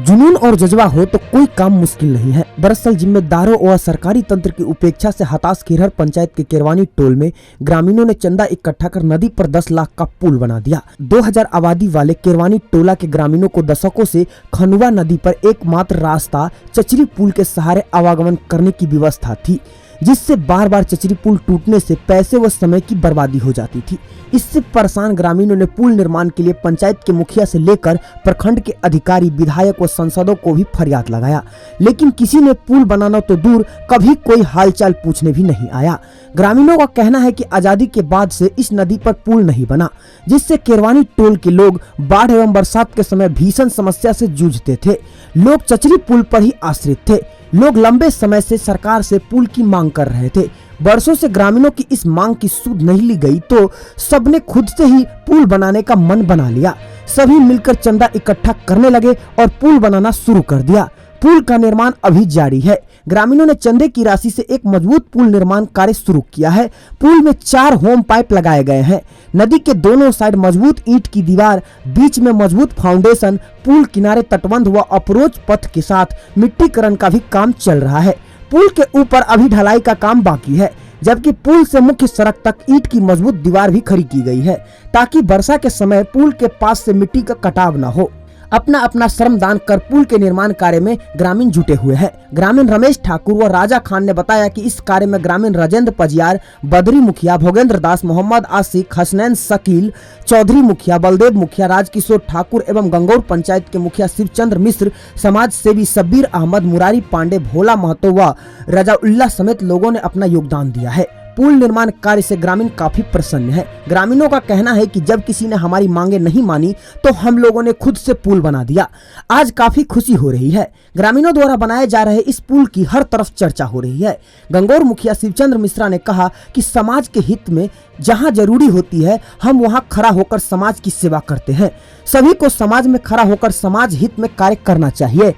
जुनून और जज्बा हो तो कोई काम मुश्किल नहीं है। दरअसल जिम्मेदारों और सरकारी तंत्र की उपेक्षा से हताश खिरहर पंचायत के केरवानी टोल में ग्रामीणों ने चंदा इकट्ठा कर नदी पर 10 लाख का पुल बना दिया। 2000 आबादी वाले केरवानी टोला के ग्रामीणों को दशकों से खनुआ नदी पर एकमात्र रास्ता चचरी पुल के सहारे आवागमन करने की व्यवस्था थी, जिससे बार बार चचरी पुल टूटने से पैसे व समय की बर्बादी हो जाती थी। इससे परेशान ग्रामीणों ने पुल निर्माण के लिए पंचायत के मुखिया से लेकर प्रखंड के अधिकारी, विधायक व सांसदों को भी फरियाद लगाया, लेकिन किसी ने पुल बनाना तो दूर कभी कोई हालचाल पूछने भी नहीं आया। ग्रामीणों का कहना है कि आजादी के बाद से इस नदी पर पुल नहीं बना, जिससे केरवानी टोल के लोग बाढ़ एवं बरसात के समय भीषण समस्या से जूझते थे। लोग चचरी पुल पर ही आश्रित थे। लोग लंबे समय से सरकार से पुल की मांग कर रहे थे। बरसों से ग्रामीणों की इस मांग की सुध नहीं ली गई तो सबने खुद से ही पुल बनाने का मन बना लिया। सभी मिलकर चंदा इकट्ठा करने लगे और पुल बनाना शुरू कर दिया। पुल का निर्माण अभी जारी है। ग्रामीणों ने चंदे की राशि से एक मजबूत पुल निर्माण कार्य शुरू किया है। पुल में 4 होम पाइप लगाए गए हैं। नदी के दोनों साइड मजबूत ईंट की दीवार, बीच में मजबूत फाउंडेशन, पुल किनारे तटबंध व अप्रोच पथ के साथ मिट्टीकरण का भी काम चल रहा है। पुल के ऊपर अभी ढलाई का काम बाकी है, जबकि पुल से मुख्य सड़क तक ईंट की मजबूत दीवार भी खड़ी की गई है, ताकि वर्षा के समय पुल के पास से मिट्टी का कटाव न हो। अपना अपना श्रमदान कर पुल के निर्माण कार्य में ग्रामीण जुटे हुए हैं। ग्रामीण रमेश ठाकुर व राजा खान ने बताया कि इस कार्य में ग्रामीण राजेंद्र पजियार, बदरी मुखिया, भोगेंद्र दास, मोहम्मद आसिक, हसनैन शकील, चौधरी मुखिया, बलदेव मुखिया, राजकिशोर ठाकुर एवं गंगौर पंचायत के मुखिया शिवचंद्र मिश्र, समाज सेवी शब्बीर अहमद, मुरारी पांडे, भोला महतो व रजाउल्लाह समेत लोगों ने अपना योगदान दिया है। पुल निर्माण कार्य से ग्रामीण काफी प्रसन्न है। ग्रामीणों का कहना है कि जब किसी ने हमारी मांगे नहीं मानी तो हम लोगों ने खुद से पुल बना दिया। आज काफी खुशी हो रही है। ग्रामीणों द्वारा बनाए जा रहे इस पुल की हर तरफ चर्चा हो रही है। गंगौर मुखिया शिवचंद्र मिश्रा ने कहा कि समाज के हित में जहां जरूरी होती है हम वहां खड़ा होकर समाज की सेवा करते हैं। सभी को समाज में खड़ा होकर समाज हित में कार्य करना चाहिए।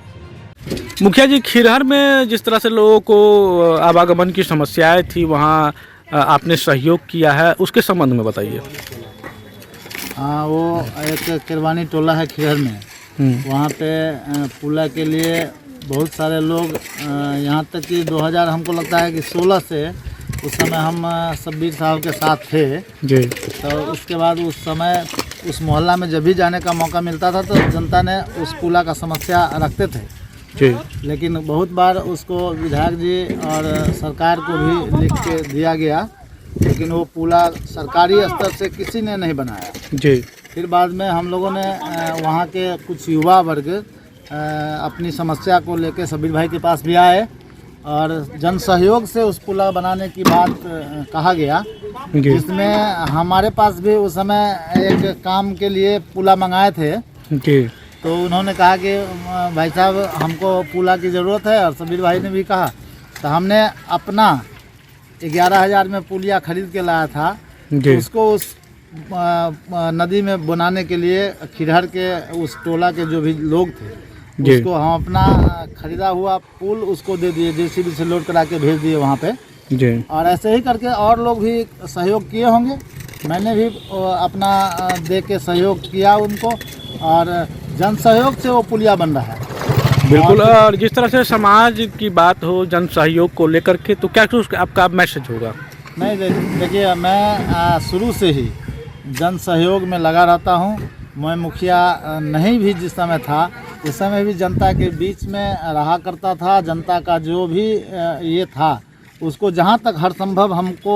मुखिया जी, खिरहर में जिस तरह से लोगों को आवागमन की समस्याएं थी, वहाँ आपने सहयोग किया है, उसके संबंध में बताइए। हाँ, वो एक केरवानी टोला है खिरहर में, वहाँ पे पुला के लिए बहुत सारे लोग, यहाँ तक कि 2000 हमको लगता है कि 16 से उस समय हम शब्बीर साहब के साथ थे जी। तो उसके बाद उस समय उस मोहल्ला में जब भी जाने का मौका मिलता था तो जनता ने उस पुला का समस्या रखते थे जी। लेकिन बहुत बार उसको विधायक जी और सरकार को भी लिख के दिया गया, लेकिन वो पुला सरकारी स्तर से किसी ने नहीं बनाया जी। फिर बाद में हम लोगों ने वहाँ के कुछ युवा वर्ग अपनी समस्या को लेकर शब्बीर भाई के पास भी आए और जन सहयोग से उस पुला बनाने की बात कहा गया, जिसमें हमारे पास भी उस समय एक काम के लिए पुला मंगाए थे जी। तो उन्होंने कहा कि भाई साहब हमको पुला की ज़रूरत है, और शब्बीर भाई ने भी कहा, तो हमने अपना 11,000 में पुलिया खरीद के लाया था। तो उसको उस नदी में बनाने के लिए खिरहर के उस टोला के जो भी लोग थे उसको हम अपना खरीदा हुआ पुल उसको दे दिए, जेसीबी से लोड करा के भेज दिए वहाँ पे जी। और ऐसे ही करके और लोग भी सहयोग किए होंगे। मैंने भी अपना दे के सहयोग किया उनको, और जन सहयोग से वो पुलिया बन रहा है। बिल्कुल। और जिस तरह से समाज की बात हो जन सहयोग को लेकर के, तो क्या आपका मैसेज होगा? नहीं, देखिए, मैं शुरू से ही जन सहयोग में लगा रहता हूँ। मैं मुखिया नहीं भी जिस समय था, उस समय भी जनता के बीच में रहा करता था। जनता का जो भी ये था उसको जहाँ तक हर संभव हमको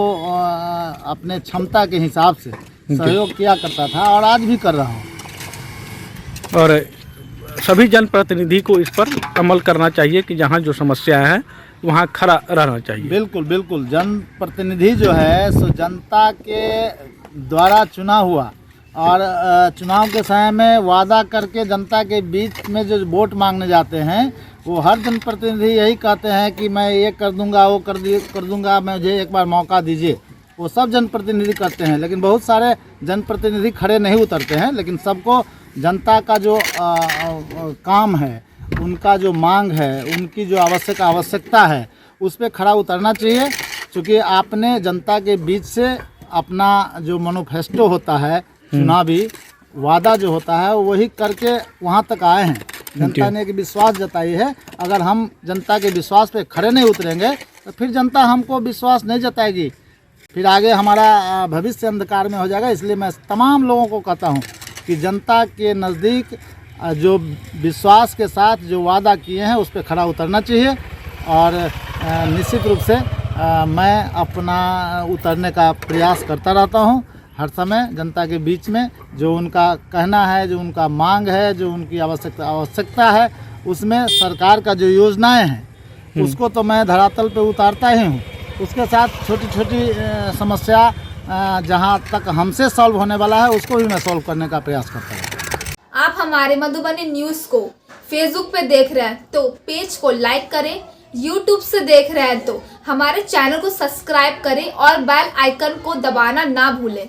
अपने क्षमता के हिसाब से सहयोग किया करता था, और आज भी कर रहा हूँ। और सभी जनप्रतिनिधि को इस पर अमल करना चाहिए कि जहाँ जो समस्या है वहाँ खड़ा रहना चाहिए। बिल्कुल बिल्कुल। जनप्रतिनिधि जो है सो जनता के द्वारा चुना हुआ, और चुनाव के समय में वादा करके जनता के बीच में जो वोट मांगने जाते हैं, वो हर जनप्रतिनिधि यही कहते हैं कि मैं ये कर दूंगा, वो कर दूंगा, मुझे एक बार मौका दीजिए। वो सब जनप्रतिनिधि करते हैं, लेकिन बहुत सारे जनप्रतिनिधि खड़े नहीं उतरते हैं। लेकिन सबको जनता का जो काम है, उनका जो मांग है, उनकी जो आवश्यकता है, उस पर खड़ा उतरना चाहिए। क्योंकि आपने जनता के बीच से अपना जो मैनिफेस्टो होता है, चुनावी वादा जो होता है, वही करके वहाँ तक आए हैं। जनता ने एक विश्वास जताई है। अगर हम जनता के विश्वास पे खड़े नहीं उतरेंगे तो फिर जनता हमको विश्वास नहीं जताएगी, फिर आगे हमारा भविष्य अंधकार में हो जाएगा। इसलिए मैं तमाम लोगों को कहता हूँ कि जनता के नज़दीक जो विश्वास के साथ जो वादा किए हैं उस पर खड़ा उतरना चाहिए। और निश्चित रूप से मैं अपना उतरने का प्रयास करता रहता हूँ हर समय जनता के बीच में। जो उनका कहना है, जो उनका मांग है, जो उनकी आवश्यकता है, उसमें सरकार का जो योजनाएं हैं उसको तो मैं धरातल पे उतारता ही हूँ। उसके साथ छोटी छोटी समस्या जहाँ तक हमसे सॉल्व होने वाला है उसको भी मैं सॉल्व करने का प्रयास करता हूँ। आप हमारे मधुबनी न्यूज़ को फेसबुक पे देख रहे हैं तो पेज को लाइक करें, यूट्यूब से देख रहे हैं तो हमारे चैनल को सब्सक्राइब करें और बेल आइकन को दबाना ना भूलें।